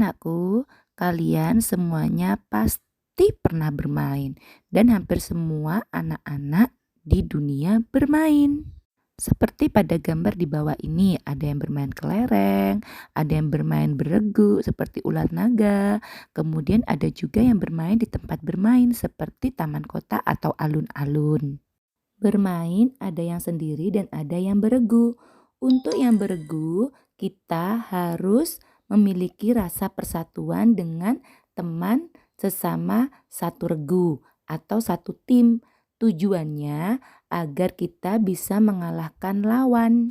Anak-anakku, kalian semuanya pasti pernah bermain dan hampir semua anak-anak di dunia bermain. Seperti pada gambar di bawah ini, ada yang bermain kelereng, ada yang bermain beregu seperti ular naga, kemudian ada juga yang bermain di tempat bermain seperti taman kota atau alun-alun. Bermain ada yang sendiri dan ada yang beregu. Untuk yang beregu, kita harus memiliki rasa persatuan dengan teman sesama satu regu atau satu tim. Tujuannya agar kita bisa mengalahkan lawan.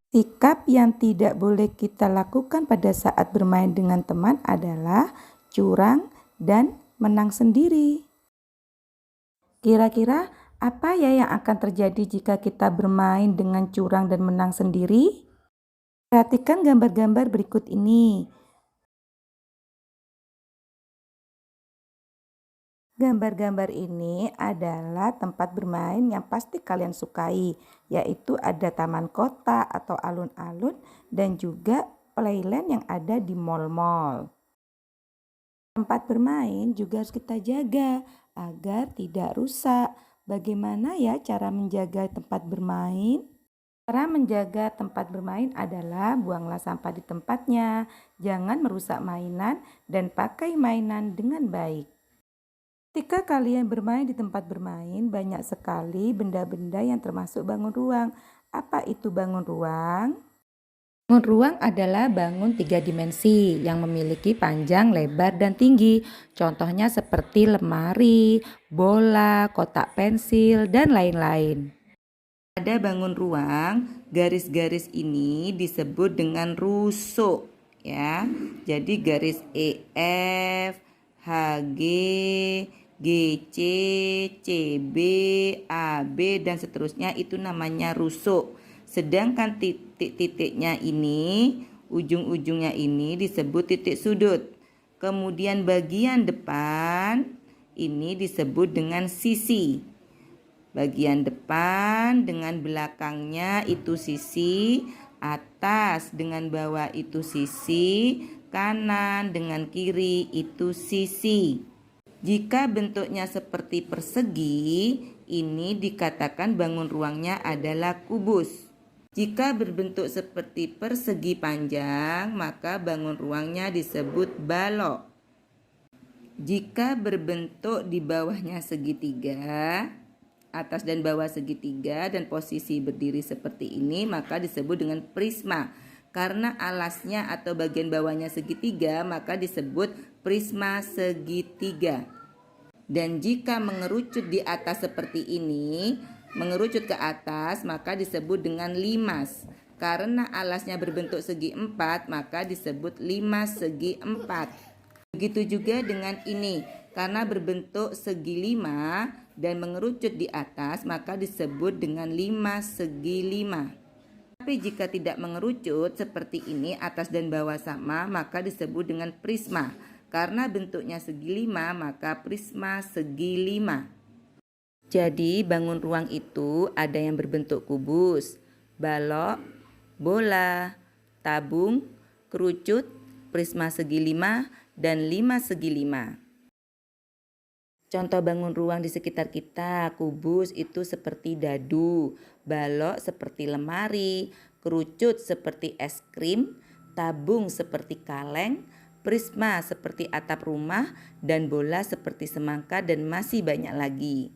Sikap yang tidak boleh kita lakukan pada saat bermain dengan teman adalah curang dan menang sendiri. Kira-kira apa ya yang akan terjadi jika kita bermain dengan curang dan menang sendiri? Perhatikan gambar-gambar berikut ini. Gambar-gambar ini adalah tempat bermain yang pasti kalian sukai, yaitu ada taman kota atau alun-alun dan juga playland yang ada di mall-mall. Tempat bermain juga harus kita jaga agar tidak rusak. Bagaimana ya cara menjaga tempat bermain? Cara menjaga tempat bermain adalah buanglah sampah di tempatnya, jangan merusak mainan dan pakai mainan dengan baik. Ketika kalian bermain di tempat bermain, banyak sekali benda-benda yang termasuk bangun ruang. Apa itu bangun ruang? Bangun ruang adalah bangun 3 dimensi yang memiliki panjang, lebar, dan tinggi. Contohnya seperti lemari, bola, kotak pensil, dan lain-lain. Pada bangun ruang, garis-garis ini disebut dengan rusuk, ya. Jadi garis EF, HG, GC, CB, AB, dan seterusnya itu namanya rusuk. Sedangkan titik-titiknya ini, ujung-ujungnya ini disebut titik sudut. Kemudian bagian depan ini disebut dengan sisi. Bagian depan dengan belakangnya itu sisi, atas dengan bawah itu sisi, kanan dengan kiri itu sisi. Jika bentuknya seperti persegi, ini dikatakan bangun ruangnya adalah kubus. Jika berbentuk seperti persegi panjang, maka bangun ruangnya disebut balok. Jika berbentuk di bawahnya segitiga, atas dan bawah segitiga dan posisi berdiri seperti ini, maka disebut dengan prisma. Karena alasnya atau bagian bawahnya segitiga, maka disebut prisma segitiga. Dan jika mengerucut di atas seperti ini, mengerucut ke atas, maka disebut dengan limas. Karena alasnya berbentuk segi empat, maka disebut limas segi empat. Begitu juga dengan ini, karena berbentuk segi lima dan mengerucut di atas, maka disebut dengan limas segi lima. Tapi jika tidak mengerucut seperti ini, atas dan bawah sama, maka disebut dengan prisma. Karena bentuknya segi lima, maka prisma segi lima. Jadi bangun ruang itu ada yang berbentuk kubus, balok, bola, tabung, kerucut, prisma segi lima, dan lima segi lima. Contoh bangun ruang di sekitar kita, kubus itu seperti dadu, balok seperti lemari, kerucut seperti es krim, tabung seperti kaleng, prisma seperti atap rumah, dan bola seperti semangka, dan masih banyak lagi.